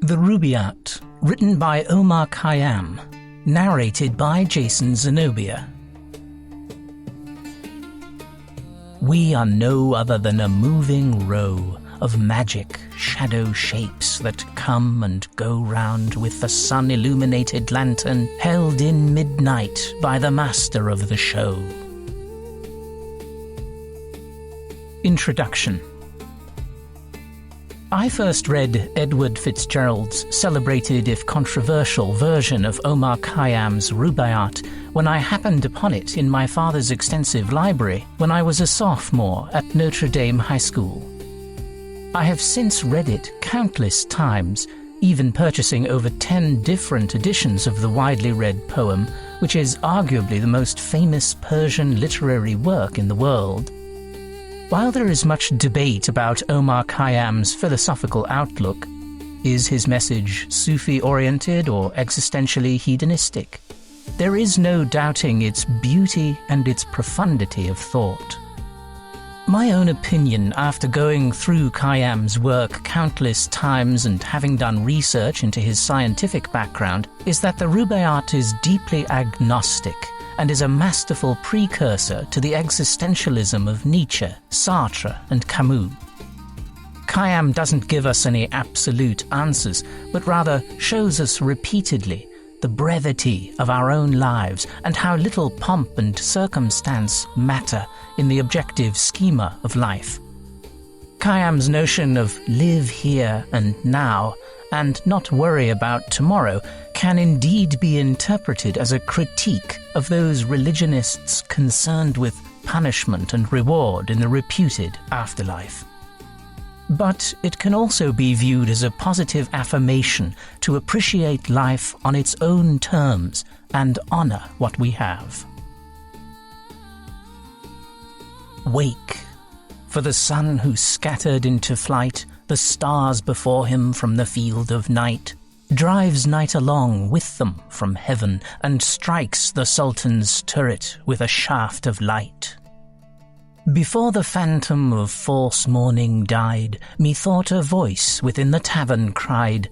The Rubaiyat, written by Omar Khayyám, narrated by Zenobia. We are no other than a moving row of magic shadow shapes that come and go round with the sun-illuminated lantern held in midnight by the master of the show. Introduction. I first read Edward FitzGerald's celebrated if controversial version of Omar Khayyám's Rubaiyat when I happened upon it in my father's extensive library when I was a sophomore at Notre Dame High School. I have since read it countless times, even purchasing over 10 different editions of the widely read poem, which is arguably the most famous Persian literary work in the world. While there is much debate about Omar Khayyám's philosophical outlook, is his message Sufi-oriented or existentially hedonistic? There is no doubting its beauty and its profundity of thought. My own opinion, after going through Khayyám's work countless times and having done research into his scientific background, is that the Rubaiyat is deeply agnostic and is a masterful precursor to the existentialism of Nietzsche, Sartre and Camus. Khayyám doesn't give us any absolute answers, but rather shows us repeatedly the brevity of our own lives and how little pomp and circumstance matter in the objective schema of life. Khayyám's notion of live here and now and not worry about tomorrow can indeed be interpreted as a critique of those religionists concerned with punishment and reward in the reputed afterlife. But it can also be viewed as a positive affirmation to appreciate life on its own terms and honor what we have. Wake, for the sun who scattered into flight the stars before him from the field of night, drives night along with them from heaven and strikes the Sultan's turret with a shaft of light. Before the phantom of false morning died, methought a voice within the tavern cried,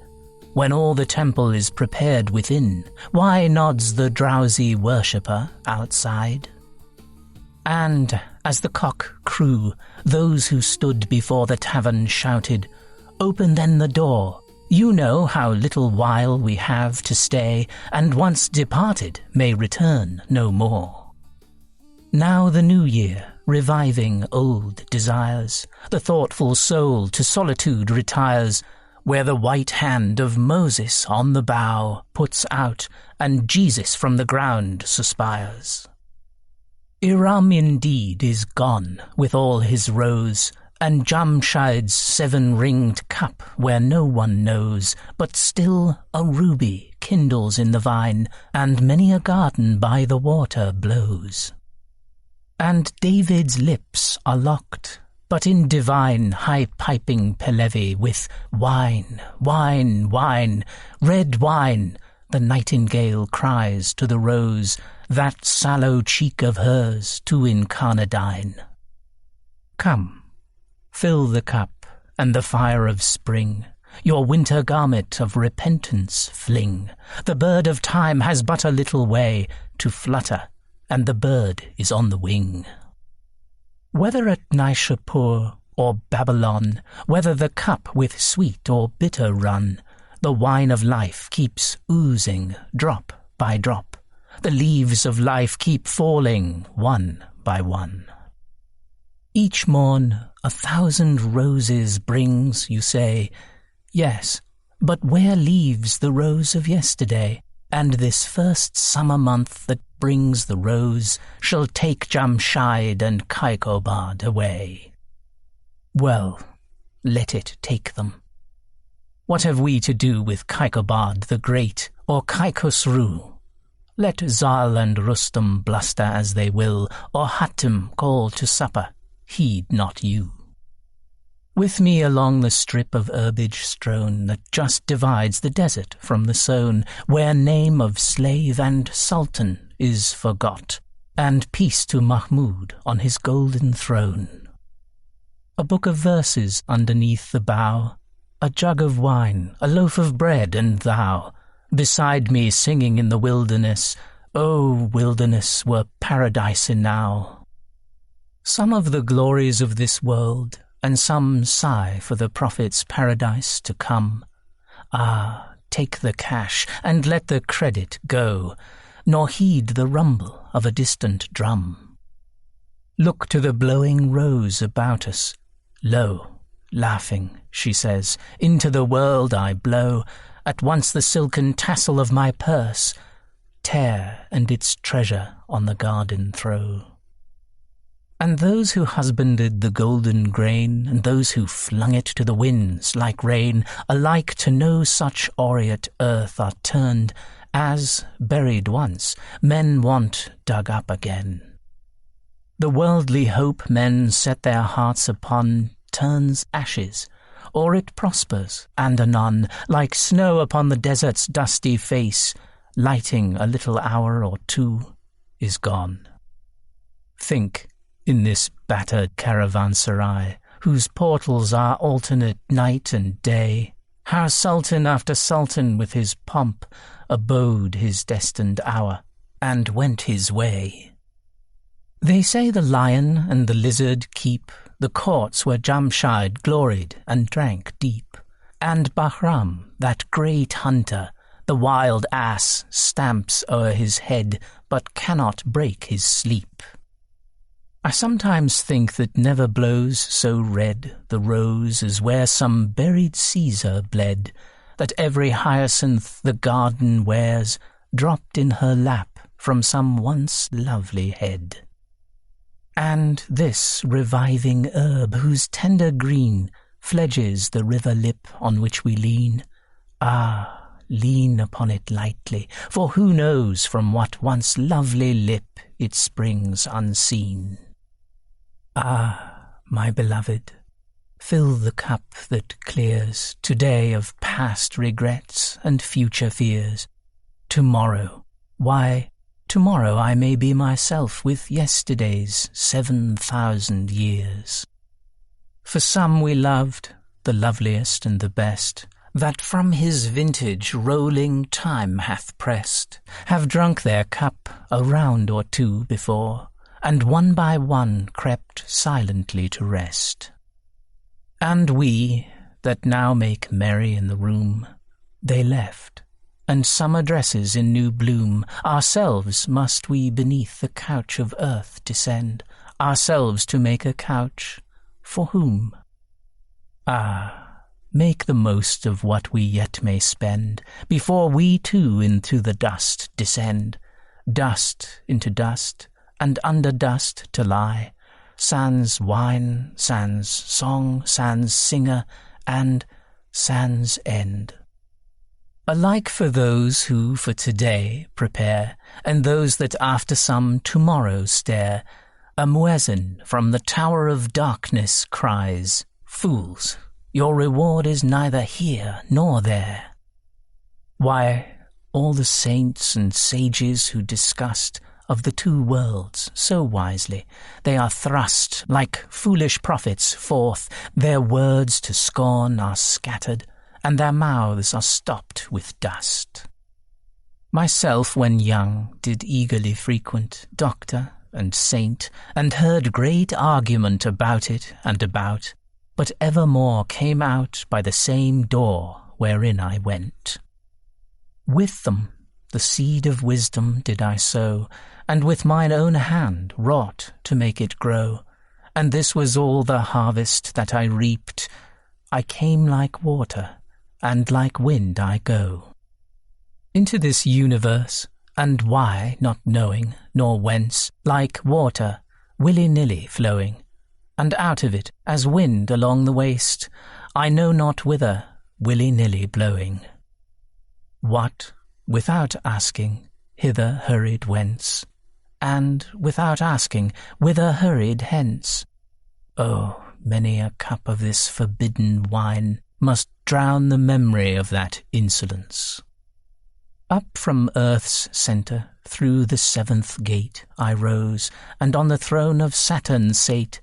"When all the temple is prepared within, why nods the drowsy worshipper outside?" And as the cock crew, those who stood before the tavern shouted, "Open then the door, you know how little while we have to stay, and once departed may return no more." Now the new year, reviving old desires, the thoughtful soul to solitude retires, where the white hand of Moses on the bough puts out, and Jesus from the ground suspires. Iram indeed is gone with all his rose, and Jamshid's 7-ringed cup where no one knows, but still a ruby kindles in the vine, and many a garden by the water blows. And David's lips are locked, but in divine high-piping Pelevi with wine, wine, wine, red wine, the nightingale cries to the rose, that sallow cheek of hers to incarnadine. Come, fill the cup and the fire of spring, your winter garment of repentance fling. The bird of time has but a little way to flutter, and the bird is on the wing. Whether at Nishapur or Babylon, whether the cup with sweet or bitter run, the wine of life keeps oozing drop by drop. The leaves of life keep falling one by one. Each morn 1,000 roses brings, you say. Yes, but where leaves the rose of yesterday? And this first summer month that brings the rose shall take Jamshid and Kaikobad away. Well, let it take them. What have we to do with Kaikobad the Great or Kaikosru? Let Zal and Rustum bluster as they will, or Hatim call to supper, heed not you. With me along the strip of herbage strown that just divides the desert from the sown, where name of slave and sultan is forgot, and peace to Mahmud on his golden throne. A book of verses underneath the bough, a jug of wine, a loaf of bread, and thou, beside me singing in the wilderness, O wilderness were paradise enow. Some of the glories of this world, and some sigh for the prophet's paradise to come. Ah, take the cash, and let the credit go, nor heed the rumble of a distant drum. Look to the blowing rose about us. Lo, laughing, she says, into the world I blow, at once the silken tassel of my purse, tear and its treasure on the garden throw. And those who husbanded the golden grain, and those who flung it to the winds like rain, alike to no such aureate earth are turned, as, buried once, men want dug up again. The worldly hope men set their hearts upon turns ashes, or it prospers, and anon, like snow upon the desert's dusty face, lighting a little hour or two, is gone. Think, in this battered caravanserai, whose portals are alternate night and day, how sultan after sultan with his pomp abode his destined hour, and went his way. They say the lion and the lizard keep the courts where Jamshid gloried and drank deep, and Bahram, that great hunter, the wild ass, stamps o'er his head, but cannot break his sleep. I sometimes think that never blows so red the rose as where some buried Caesar bled, that every hyacinth the garden wears dropped in her lap from some once lovely head. And this reviving herb whose tender green fledges the river lip on which we lean, ah, lean upon it lightly, for who knows from what once lovely lip it springs unseen. Ah, my beloved, fill the cup that clears today of past regrets and future fears. Tomorrow, why, tomorrow I may be myself with yesterday's 7,000 years. For some we loved, the loveliest and the best, that from his vintage rolling time hath pressed, have drunk their cup a round or two before, and one by one crept silently to rest. And we, that now make merry in the room, they left, and summer dresses in new bloom, ourselves must we beneath the couch of earth descend, ourselves to make a couch, for whom? Ah, make the most of what we yet may spend, before we too into the dust descend, dust into dust, and under dust to lie, sans wine, sans song, sans singer, and sans end. Alike for those who for today prepare, and those that after some tomorrow stare, a muezzin from the tower of darkness cries, Fools, your reward is neither here nor there. Why, all the saints and sages who discussed of the two worlds so wisely, they are thrust like foolish prophets forth, their words to scorn are scattered, and their mouths are stopped with dust. Myself, when young, did eagerly frequent doctor and saint, and heard great argument about it and about, but evermore came out by the same door wherein I went. With them the seed of wisdom did I sow, and with mine own hand wrought to make it grow, and this was all the harvest that I reaped. I came like water, and like wind I go. Into this universe, and why not knowing, nor whence, like water, willy-nilly flowing, and out of it, as wind along the waste, I know not whither, willy-nilly blowing. What, without asking, hither hurried whence, and, without asking, whither hurried hence? Oh, many a cup of this forbidden wine must drown the memory of that insolence. Up from earth's centre, through the seventh gate, I rose, and on the throne of Saturn sate,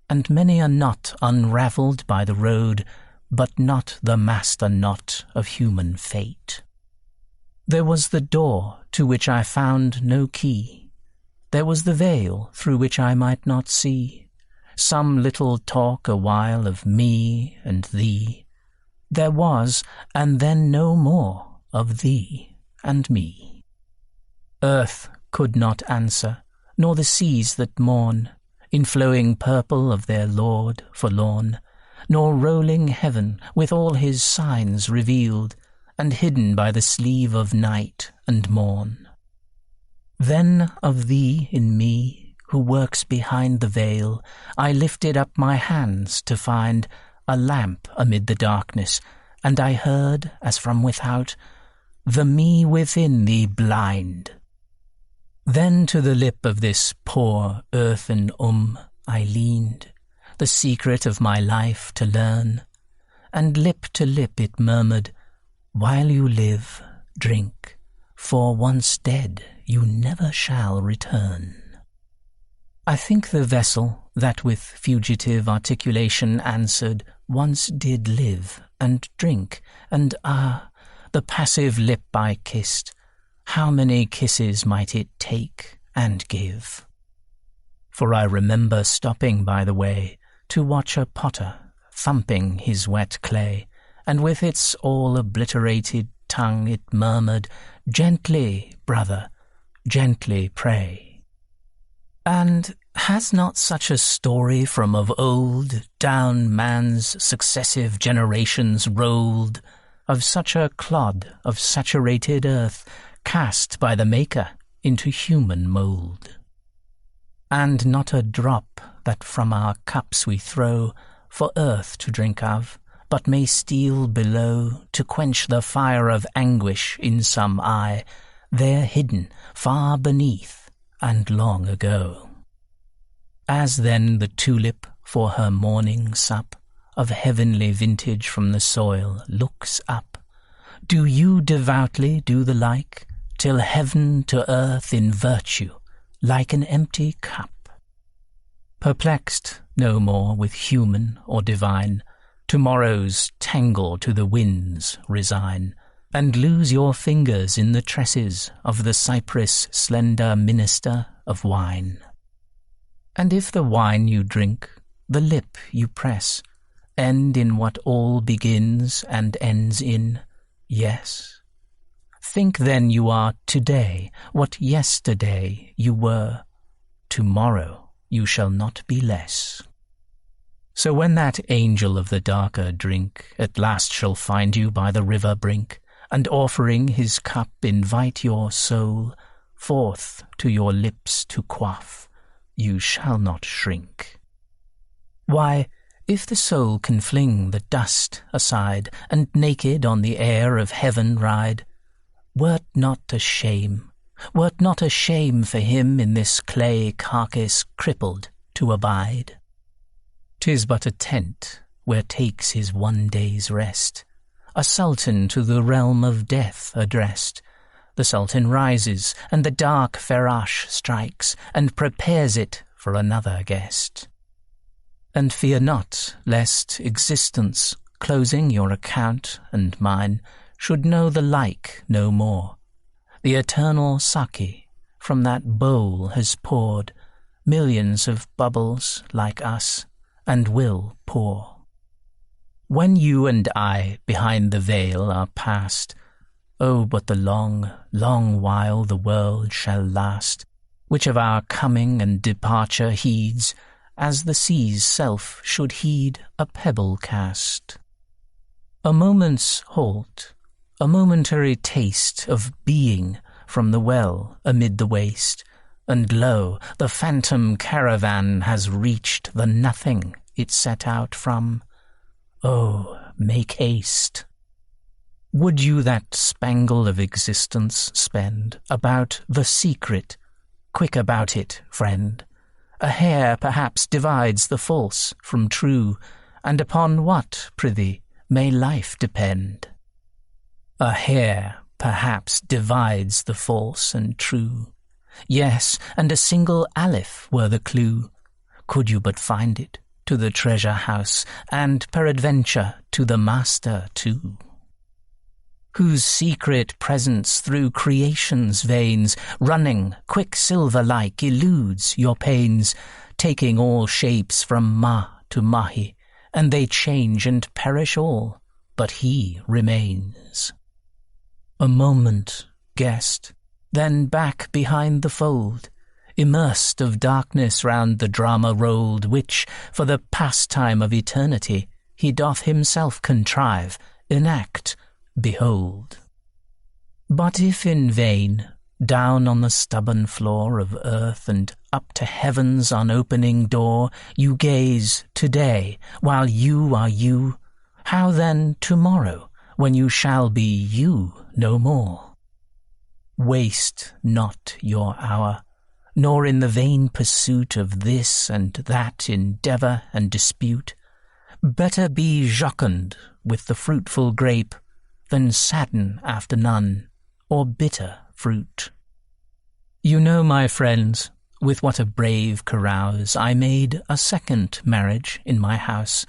and many a knot unravelled by the road but not the master knot of human fate. There was the door to which I found no key. There was the veil through which I might not see. Some little talk awhile of me and thee. There was, and then no more of thee and me. Earth could not answer, nor the seas that mourn, in flowing purple of their Lord forlorn, nor rolling heaven with all his signs revealed, and hidden by the sleeve of night and morn. Then of thee in me, who works behind the veil, I lifted up my hands to find a lamp amid the darkness, and I heard, as from without, the me within thee blind. Then to the lip of this poor earthen I leaned, the secret of my life to learn, and lip to lip it murmured, while you live, drink, for once dead you never shall return. I think the vessel that with fugitive articulation answered once did live and drink, and the passive lip I kissed, how many kisses might it take and give? For I remember stopping by the way to watch a potter thumping his wet clay, and with its all obliterated tongue it murmured, "Gently, brother, gently pray." And has not such a story from of old down man's successive generations rolled, of such a clod of saturated earth cast by the Maker into human mould? And not a drop that from our cups we throw for earth to drink of, but may steal below to quench the fire of anguish in some eye, there hidden far beneath and long ago. As then the tulip for her morning sup of heavenly vintage from the soil looks up, do you devoutly do the like, till heaven to earth in virtue, like an empty cup. Perplexed no more with human or divine, tomorrow's tangle to the winds resign, and lose your fingers in the tresses of the cypress slender minister of wine. And if the wine you drink, the lip you press, end in what all begins and ends in, yes, think then you are today what yesterday you were, tomorrow you shall not be less. So when that angel of the darker drink at last shall find you by the river brink, and offering his cup invite your soul forth to your lips to quaff, you shall not shrink. Why, if the soul can fling the dust aside, and naked on the air of heaven ride, were't not a shame for him in this clay carcass crippled to abide? 'Tis but a tent where takes his one day's rest, a sultan to the realm of death addressed. The sultan rises, and the dark Ferash strikes, and prepares it for another guest. And fear not, lest existence, closing your account and mine, should know the like no more. The eternal Saki from that bowl has poured millions of bubbles like us, and will pour. When you and I behind the veil are past, oh, but the long, long while the world shall last, which of our coming and departure heeds, as the sea's self should heed a pebble cast. A moment's halt, a momentary taste of being from the well amid the waste, and lo, the phantom caravan has reached the nothing it set out from. Oh, make haste. Would you that spangle of existence spend about the secret? Quick about it, friend. A hair perhaps divides the false from true, and upon what, prithee, may life depend? A hair perhaps divides the false and true. Yes, and a single aleph were the clue. Could you but find it, to the treasure house, and peradventure to the master too, whose secret presence through creation's veins, running quicksilver-like, eludes your pains, taking all shapes from Ma to Mahi, and they change and perish all, but he remains. A moment, guest, then back behind the fold, immersed of darkness round the drama rolled, which, for the pastime of eternity, he doth himself contrive, enact, behold. But if in vain, down on the stubborn floor of earth and up to heaven's unopening door, you gaze today, while you are you, how then tomorrow, when you shall be you no more? Waste not your hour, nor in the vain pursuit of this and that endeavour and dispute. Better be jocund with the fruitful grape than sadden after none, or bitter fruit. You know, my friends, with what a brave carouse I made a second marriage in my house,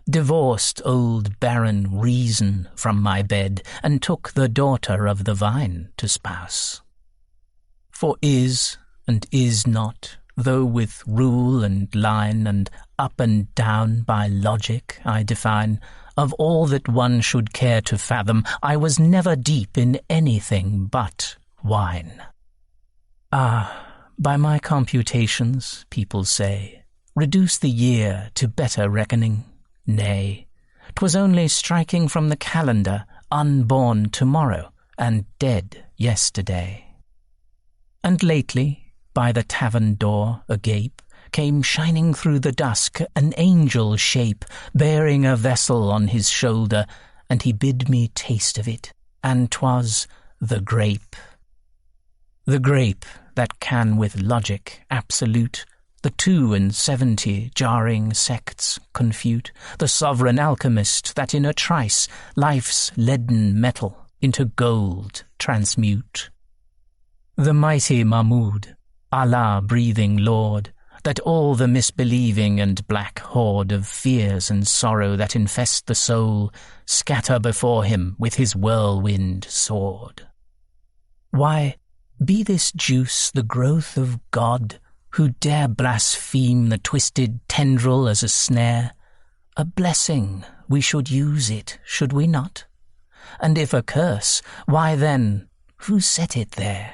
divorced old barren Reason from my bed, and took the daughter of the vine to spouse. For is and is not, though with rule and line and up and down by logic I define, of all that one should care to fathom, I was never deep in anything but wine. Ah, by my computations, people say, reduce the year to better reckoning. Nay, 'twas only striking from the calendar, unborn tomorrow and dead yesterday. And lately, by the tavern door agape, came shining through the dusk an angel shape, bearing a vessel on his shoulder, and he bid me taste of it, and 'twas the grape. The grape that can with logic absolute the 72 jarring sects confute, the sovereign alchemist that in a trice life's leaden metal into gold transmute. The mighty Mahmud, Allah-breathing Lord, that all the misbelieving and black horde of fears and sorrow that infest the soul scatter before him with his whirlwind sword. Why, be this juice the growth of God, who dare blaspheme the twisted tendril as a snare? A blessing, we should use it, should we not? And if a curse, why then, who set it there?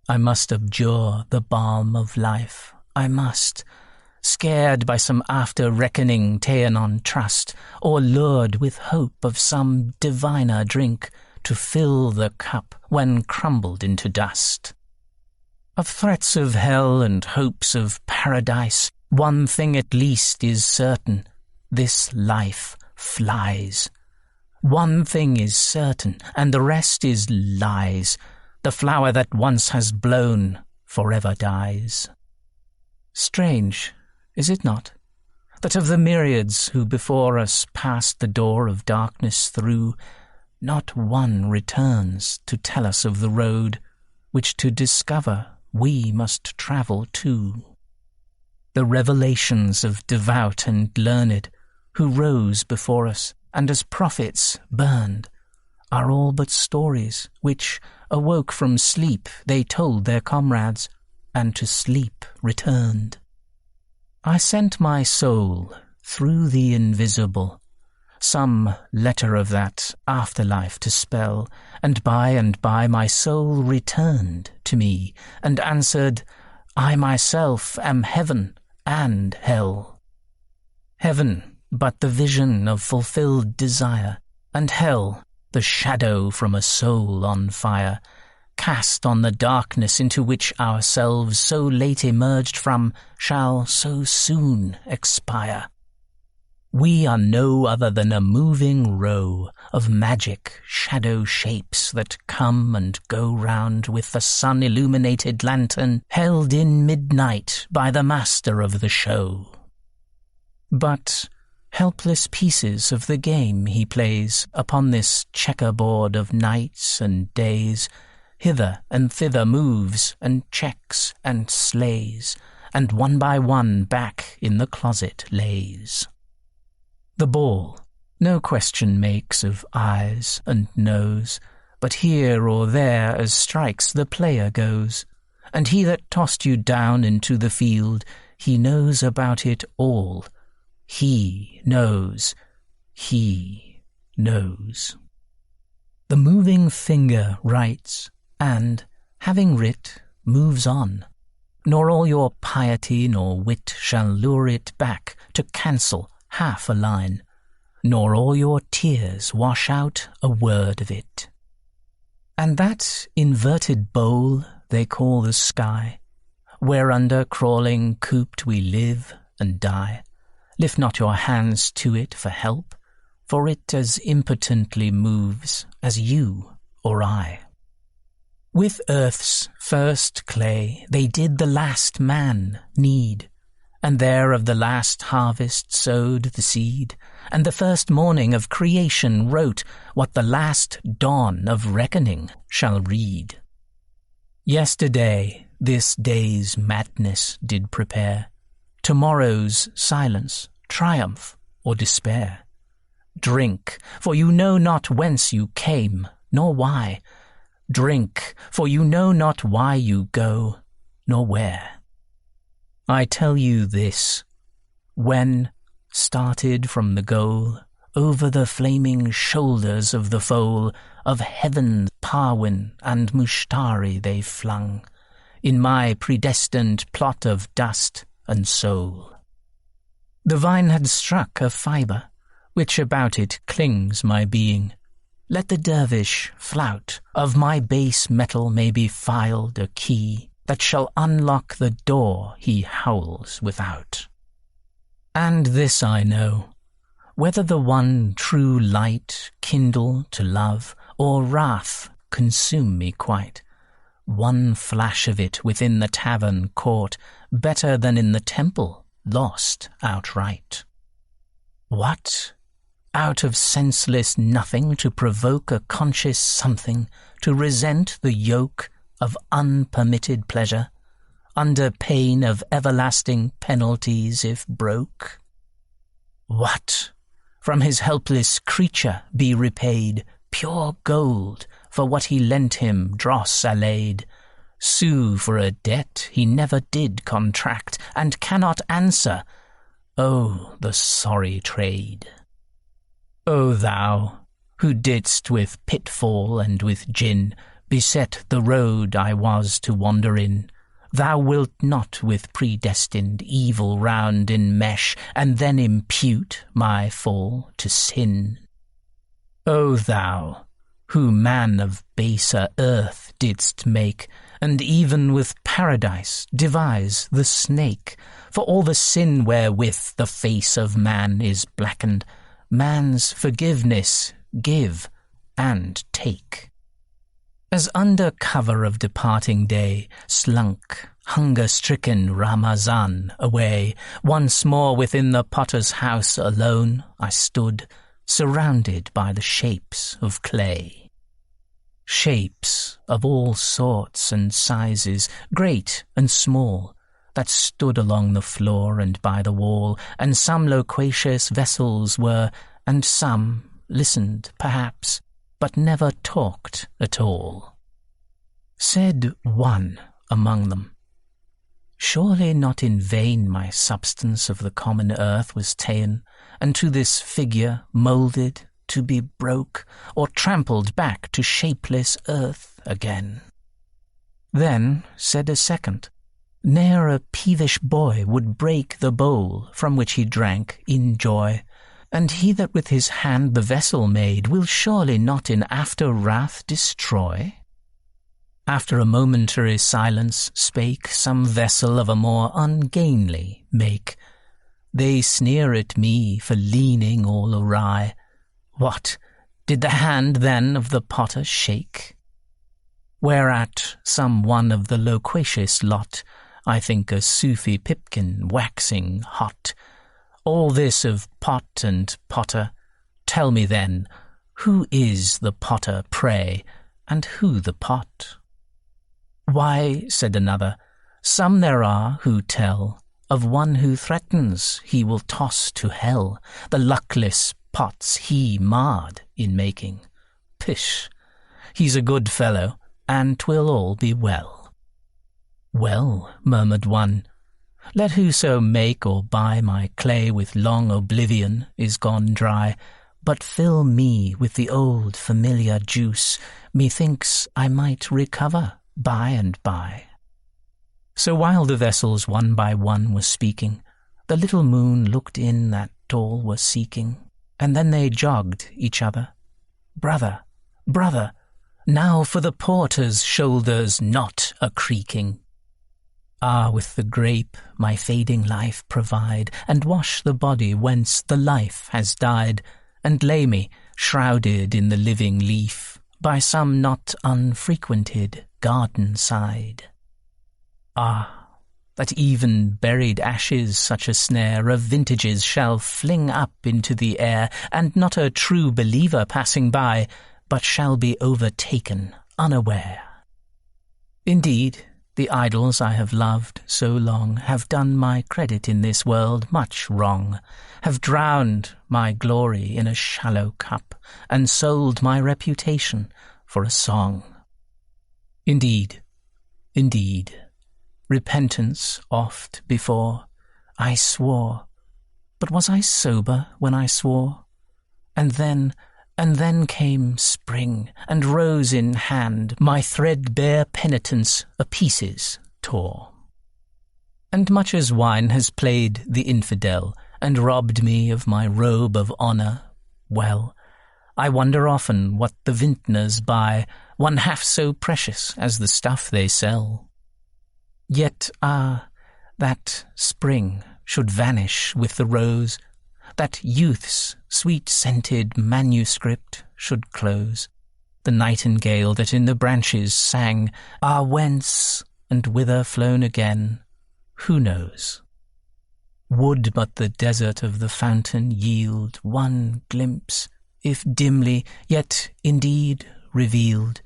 I must abjure the balm of life, I must, scared by some after-reckoning ta'en on trust, or lured with hope of some diviner drink to fill the cup when crumbled into dust. Of threats of hell and hopes of paradise, one thing at least is certain, this life flies. One thing is certain, and the rest is lies. The flower that once has blown forever dies. Strange, is it not, that of the myriads who before us passed the door of darkness through, not one returns to tell us of the road which to discover we must travel too. The revelations of devout and learned who rose before us and as prophets burned are all but stories which, awoke from sleep, they told their comrades, and to sleep returned. I sent my soul through the invisible, some letter of that afterlife to spell, and by my soul returned to me, and answered, I myself am heaven and hell. Heaven, but the vision of fulfilled desire, and hell, the shadow from a soul on fire, cast on the darkness into which ourselves so late emerged from shall so soon expire. We are no other than a moving row of magic shadow shapes that come and go round with the sun-illuminated lantern held in midnight by the master of the show. But helpless pieces of the game he plays upon this checkerboard of nights and days, hither and thither moves and checks and slays, and one by one back in the closet lays. The ball no question makes of eyes and nose, but here or there as strikes the player goes, and he that tossed you down into the field, he knows about it all. He knows. He knows. The moving finger writes, and, having writ, moves on, nor all your piety nor wit shall lure it back to cancel half a line, nor all your tears wash out a word of it. And that inverted bowl they call the sky, whereunder crawling cooped we live and die, lift not your hands to it for help, for it as impotently moves as you or I. With earth's first clay they did the last man knead, and there of the last harvest sowed the seed, and the first morning of creation wrote what the last dawn of reckoning shall read. Yesterday this day's madness did prepare, tomorrow's silence, triumph, or despair. Drink, for you know not whence you came, nor why. Drink, for you know not why you go, nor where. I tell you this, when, started from the goal, over the flaming shoulders of the foal, of heaven's Parwin and Mushtari they flung, in my predestined plot of dust and soul. The vine had struck a fibre, which about it clings my being. Let the dervish flout, of my base metal may be filed a key, that shall unlock the door he howls without. And this I know, whether the one true light kindle to love, or wrath consume me quite, one flash of it within the tavern caught, better than in the temple lost outright. What? Out of senseless nothing to provoke a conscious something, to resent the yoke of unpermitted pleasure, under pain of everlasting penalties if broke? What? From his helpless creature be repaid pure gold for what he lent him dross allayed, sue for a debt he never did contract, and cannot answer? Oh, the sorry trade! O thou, who didst with pitfall and with gin beset the road I was to wander in, thou wilt not with predestined evil round in mesh, and then impute my fall to sin. O thou, who man of baser earth didst make, and even with paradise devise the snake, for all the sin wherewith the face of man is blackened, man's forgiveness give and take. As under cover of departing day slunk hunger-stricken Ramazan away, once more within the potter's house alone I stood, surrounded by the shapes of clay. Shapes of all sorts and sizes, great and small, that stood along the floor and by the wall, and some loquacious vessels were, and some listened perhaps, but never talked at all. Said one among them, surely not in vain my substance of the common earth was ta'en, and to this figure moulded to be broke, or trampled back to shapeless earth again. Then said a second, ne'er a peevish boy would break the bowl from which he drank in joy, and he that with his hand the vessel made will surely not in after wrath destroy. After a momentary silence spake some vessel of a more ungainly make. They sneer at me for leaning all awry. What, did the hand then of the potter shake? Whereat some one of the loquacious lot, I think a Sufi pipkin waxing hot, all this of pot and potter, tell me then, who is the potter, pray, and who the pot? Why, said another, Some there are who tell of one who threatens he will toss to hell the luckless pots he marred in making. Pish! He's a good fellow, and 'twill all be well. Well, murmured one, let whoso make or buy my clay with long oblivion is gone dry, but fill me with the old familiar juice, methinks I might recover by and by. So while the vessels one by one were speaking, the little moon looked in that all were seeking, and then they jogged each other. Brother, brother, now for the porter's shoulders not a-creaking. Ah, with the grape my fading life provide, and wash the body whence the life has died, and lay me, shrouded in the living leaf, by some not unfrequented garden side. Ah, that even buried ashes such a snare of vintages shall fling up into the air, and not a true believer passing by, but shall be overtaken unaware. Indeed, the idols I have loved so long have done my credit in this world much wrong, have drowned my glory in a shallow cup, and sold my reputation for a song. Indeed, indeed, repentance oft before I swore, but was I sober when I swore? And then came spring, and rose in hand my threadbare penitence a-pieces tore. And much as wine has played the infidel, and robbed me of my robe of honour, well, I wonder often what the vintners buy, one half so precious as the stuff they sell. Yet, that spring should vanish with the rose, that youth's sweet-scented manuscript should close, the nightingale that in the branches sang, whence and whither flown again, who knows? Would but the desert of the fountain yield one glimpse, if dimly, yet indeed revealed,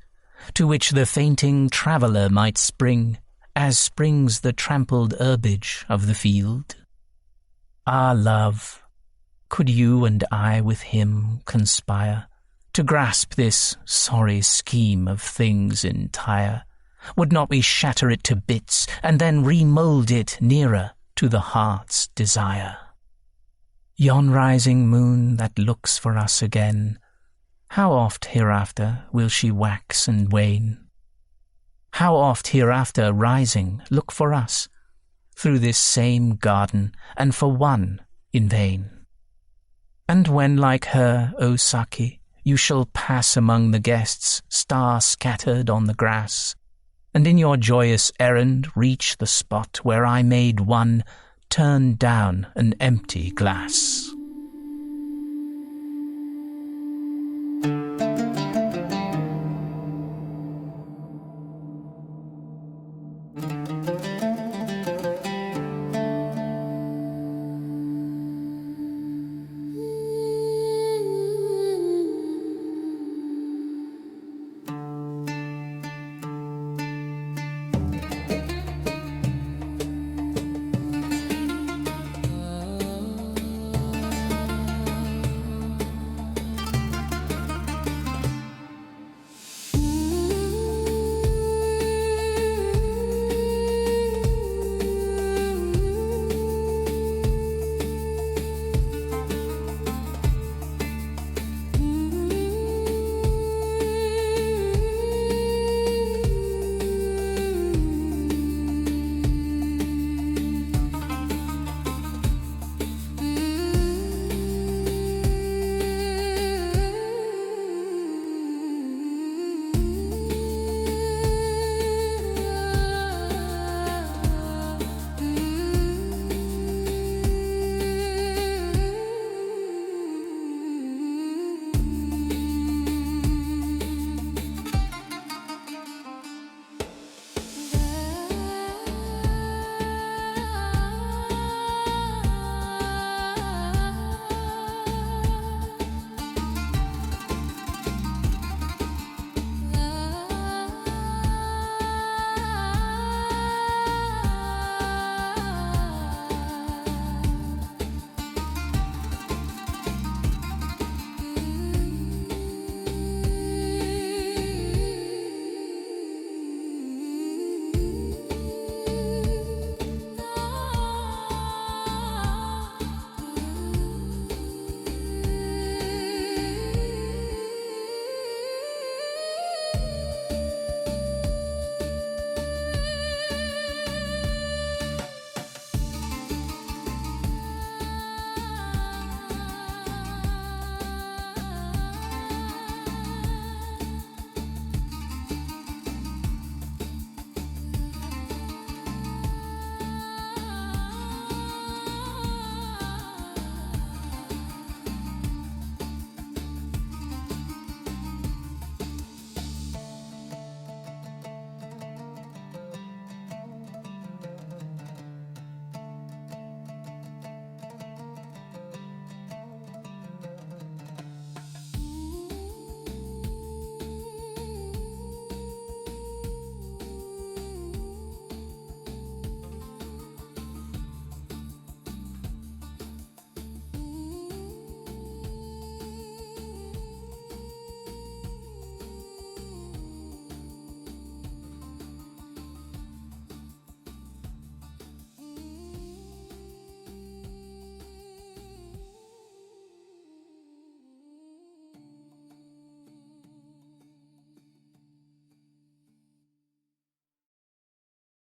to which the fainting traveller might spring, as springs the trampled herbage of the field. Ah, love, could you and I with him conspire to grasp this sorry scheme of things entire? Would not we shatter it to bits, and then remould it nearer to the heart's desire? Yon rising moon that looks for us again, how oft hereafter will she wax and wane? How oft hereafter rising look for us through this same garden, and for one in vain? And when like her, O Saki, you shall pass among the guests, star-scattered on the grass, and in your joyous errand reach the spot where I made one turn down an empty glass.